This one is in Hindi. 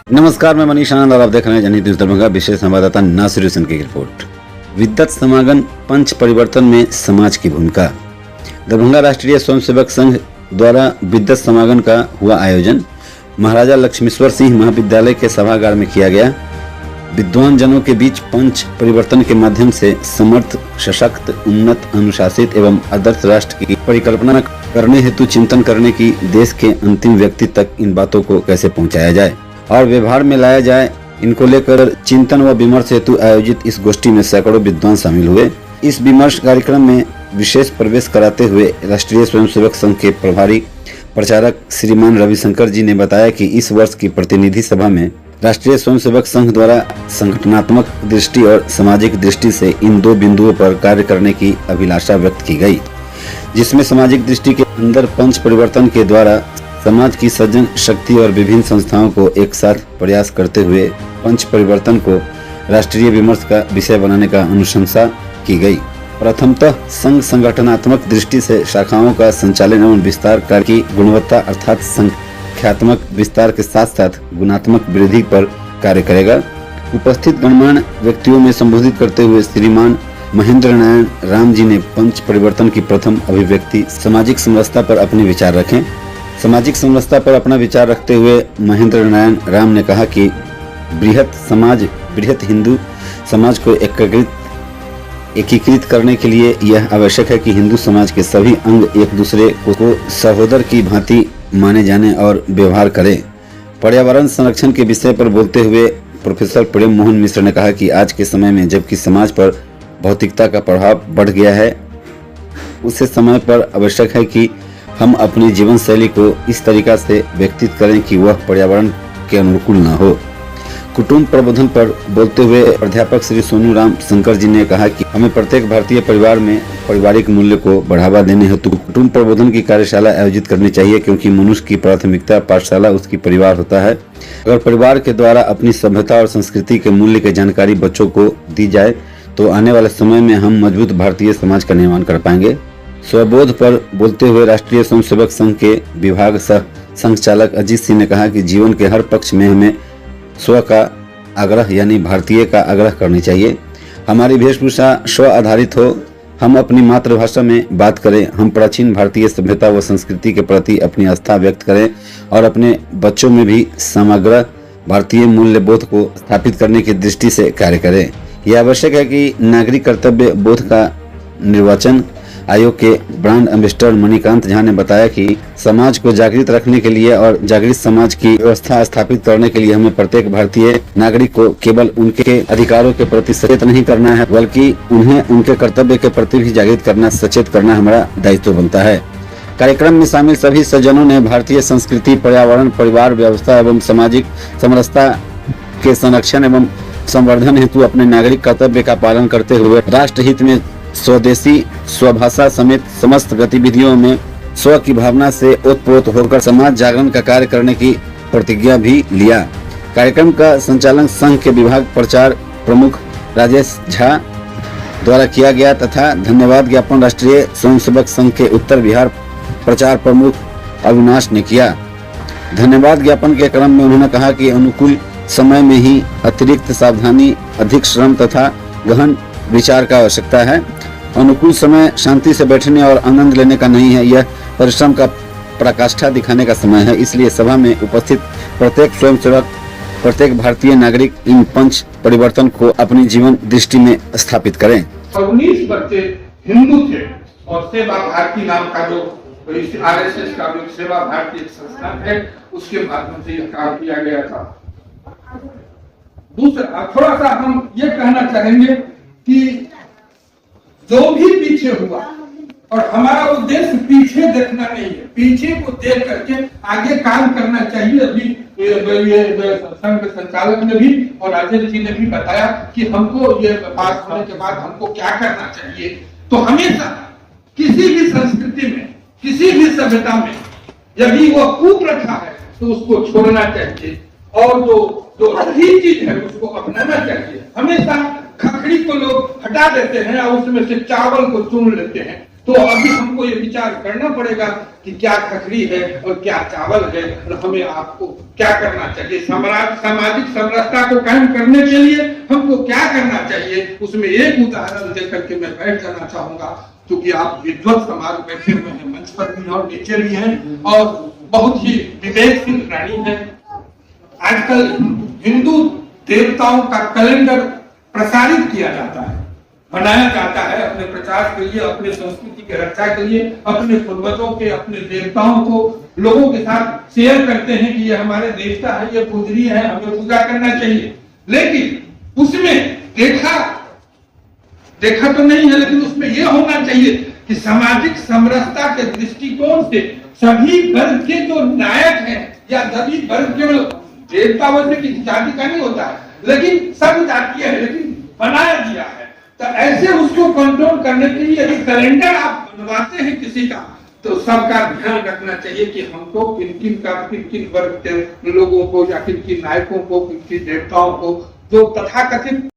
नमस्कार, मैं मनीष आनंद और आप देख रहे हैं जनहित न्यूज दरभंगा। विशेष संवाददाता नासिर हुसैन की रिपोर्ट। विद्वत समागम पंच परिवर्तन में समाज की भूमिका। दरभंगा राष्ट्रीय स्वयंसेवक संघ द्वारा विद्वत समागम का हुआ आयोजन महाराजा लक्ष्मीश्वर सिंह महाविद्यालय के सभागार में किया गया। विद्वान जनों के बीच पंच परिवर्तन के माध्यम से समर्थ, सशक्त, उन्नत, अनुशासित एवं आदर्श राष्ट्र की परिकल्पना करने हेतु चिंतन करने की देश के अंतिम व्यक्ति तक इन बातों को कैसे पहुंचाया जाए और व्यवहार में लाया जाए, इनको लेकर चिंतन व विमर्श हेतु आयोजित इस गोष्ठी में सैकड़ों विद्वान शामिल हुए। इस विमर्श कार्यक्रम में विशेष प्रवेश कराते हुए राष्ट्रीय स्वयंसेवक संघ के प्रभारी प्रचारक श्रीमान रविशंकर जी ने बताया कि इस वर्ष की प्रतिनिधि सभा में राष्ट्रीय स्वयंसेवक संघ द्वारा संगठनात्मक दृष्टि और सामाजिक दृष्टि से इन दो बिंदुओं पर कार्य करने की अभिलाषा व्यक्त की गई, जिसमें सामाजिक दृष्टि के अंदर पंच परिवर्तन के द्वारा समाज की सृजन शक्ति और विभिन्न संस्थाओं को एक साथ प्रयास करते हुए पंच परिवर्तन को राष्ट्रीय विमर्श का विषय बनाने का अनुशंसा की गई। प्रथमतः संघ संगठनात्मक दृष्टि से शाखाओं का संचालन एवं विस्तार कार्य की गुणवत्ता अर्थात संख्यात्मक विस्तार के साथ साथ गुणात्मक वृद्धि पर कार्य करेगा। उपस्थित गणमान्य व्यक्तियों में संबोधित करते हुए श्रीमान महेंद्र नारायण राम जी ने पंच परिवर्तन की प्रथम अभिव्यक्ति सामाजिक समरसता पर अपने विचार रखें। सामाजिक समरसता पर अपना विचार रखते हुए महेंद्र नारायण राम ने कहा कि बृहत हिंदू समाज को एकीकृत करने के लिए यह आवश्यक है कि हिंदू समाज के सभी अंग एक दूसरे को सहोदर की भांति माने जाने और व्यवहार करें। पर्यावरण संरक्षण के विषय पर बोलते हुए प्रोफेसर प्रेम मोहन मिश्र ने कहा कि आज के समय में जबकि समाज पर भौतिकता का प्रभाव बढ़ गया है, उस समय पर आवश्यक है कि हम अपनी जीवन शैली को इस तरीका से व्यक्तित करें कि वह पर्यावरण के अनुकूल न हो। कुटुंब प्रबोधन पर बोलते हुए अध्यापक श्री सोनू राम शंकर जी ने कहा कि हमें प्रत्येक भारतीय परिवार में पारिवारिक मूल्य को बढ़ावा देने हेतु कुटुंब प्रबोधन की कार्यशाला आयोजित करनी चाहिए, क्योंकि मनुष्य की प्राथमिकता पाठशाला उसकी परिवार होता है। अगर परिवार के द्वारा अपनी सभ्यता और संस्कृति के मूल्य की जानकारी बच्चों को दी जाए तो आने वाले समय में हम मजबूत भारतीय समाज का निर्माण कर पाएंगे। स्वबोध पर बोलते हुए राष्ट्रीय स्वयंसेवक संघ के विभाग सह संचालक अजीत सिंह ने कहा कि जीवन के हर पक्ष में हमें स्व का आग्रह यानी भारतीय का आग्रह करनी चाहिए। हमारी वेशभूषा स्व आधारित हो, हम अपनी मातृभाषा में बात करें, हम प्राचीन भारतीय सभ्यता व संस्कृति के प्रति अपनी आस्था व्यक्त करें और अपने बच्चों में भी समग्र भारतीय मूल्य बोध को स्थापित करने की दृष्टि से कार्य करें। यह आवश्यक है कि नागरिक कर्तव्य बोध का निर्वाचन आयोग के ब्रांड एम्बेसडर मणिकांत झा ने बताया कि समाज को जागृत रखने के लिए और जागृत समाज की व्यवस्था स्थापित करने के लिए हमें प्रत्येक भारतीय नागरिक को केवल उनके अधिकारों के प्रति सचेत नहीं करना है, बल्कि उन्हें उनके कर्तव्य के प्रति भी जागृत करना, सचेत करना हमारा दायित्व बनता है। कार्यक्रम में शामिल सभी सज्जनों ने भारतीय संस्कृति, पर्यावरण, परिवार व्यवस्था एवं सामाजिक समरसता के संरक्षण एवं संवर्धन हेतु अपने नागरिक कर्तव्य का पालन करते हुए राष्ट्र हित में स्वदेशी, स्वभाषा समेत समस्त गतिविधियों में स्व की भावना से ओतप्रोत होकर समाज जागरण का कार्य करने की प्रतिज्ञा भी लिया। कार्यक्रम का संचालन संघ के विभाग प्रचार प्रमुख राजेश झा द्वारा किया गया तथा धन्यवाद ज्ञापन राष्ट्रीय स्वयंसेवक संघ के उत्तर बिहार प्रचार प्रमुख अविनाश ने किया। धन्यवाद ज्ञापन के क्रम में उन्होंने कहा कि अनुकूल समय में ही अतिरिक्त सावधानी, अधिक श्रम तथा गहन विचार का आवश्यकता है। अनुकूल समय शांति से बैठने और आनंद लेने का नहीं है, यह परिश्रम का पराकाष्ठा दिखाने का समय है। इसलिए सभा में उपस्थित प्रत्येक स्वयंसेवक, प्रत्येक भारतीय नागरिक इन पंच परिवर्तन को अपनी जीवन दृष्टि में स्थापित करें। 19 बच्चे हिंदू थे और सेवा भारती नाम का जो आरएसएस का जो सेवा भारती संस्थान है उसके माध्यम से यह काम किया गया था। दूसरा थोड़ा सा हम ये कहना चाहेंगे कि जो भी पीछे हुआ और हमारा उद्देश्य पीछे देखना नहीं है, पीछे को देख करके आगे काम करना चाहिए। अभी ये संघ संचालक ने भी और राजेश जी ने भी बताया कि हमको ये पास होने के बाद हमको क्या करना चाहिए। तो हमेशा किसी भी संस्कृति में, किसी भी सभ्यता में यदि वो कुप्रथा है तो उसको छोड़ना चाहिए और जो सही चीज है उसको अपनाना चाहिए। हमेशा खखड़ी को लोग हटा देते हैं और उसमें से चावल को चुन लेते हैं। तो अभी हमको ये विचार करना पड़ेगा कि क्या खखरी है और क्या चावल है, और हमें आपको क्या करना चाहिए। सामाजिक समरसता को कायम करने के लिए हमको क्या करना चाहिए, उसमें एक उदाहरण देकर के मैं बैठ जाना चाहूंगा। क्योंकि आप विद्वत समाज बैठे हुए हैं, मंच पर भी और नीचे भी हैं, और बहुत ही विवेकशील प्राणी है। आजकल हिंदू देवताओं का कैलेंडर प्रसारित किया जाता है, बनाया जाता है अपने प्रचार के लिए, अपने संस्कृति की रक्षा के लिए, अपने पूर्वजों के, अपने देवताओं को लोगों के साथ शेयर करते हैं कि ये हमारे देवता है, ये पूजनीय है, हमें पूजा करना चाहिए। लेकिन उसमें देखा तो नहीं है, लेकिन उसमें यह होना चाहिए कि सामाजिक समरसता के दृष्टिकोण से सभी वर्ग के जो नायक हैं या सभी वर्ग के देवता वैसे की जाति का नहीं होता है, लेकिन सब जातीय है, लेकिन बनाया दिया है। तो ऐसे उसको कंट्रोल करने के लिए यदि कैलेंडर आप बनवाते हैं किसी का, तो सबका ध्यान रखना चाहिए कि हमको किन वर्ग के लोगों को या किन नायकों को, किन देवताओं को, जो तथाकथित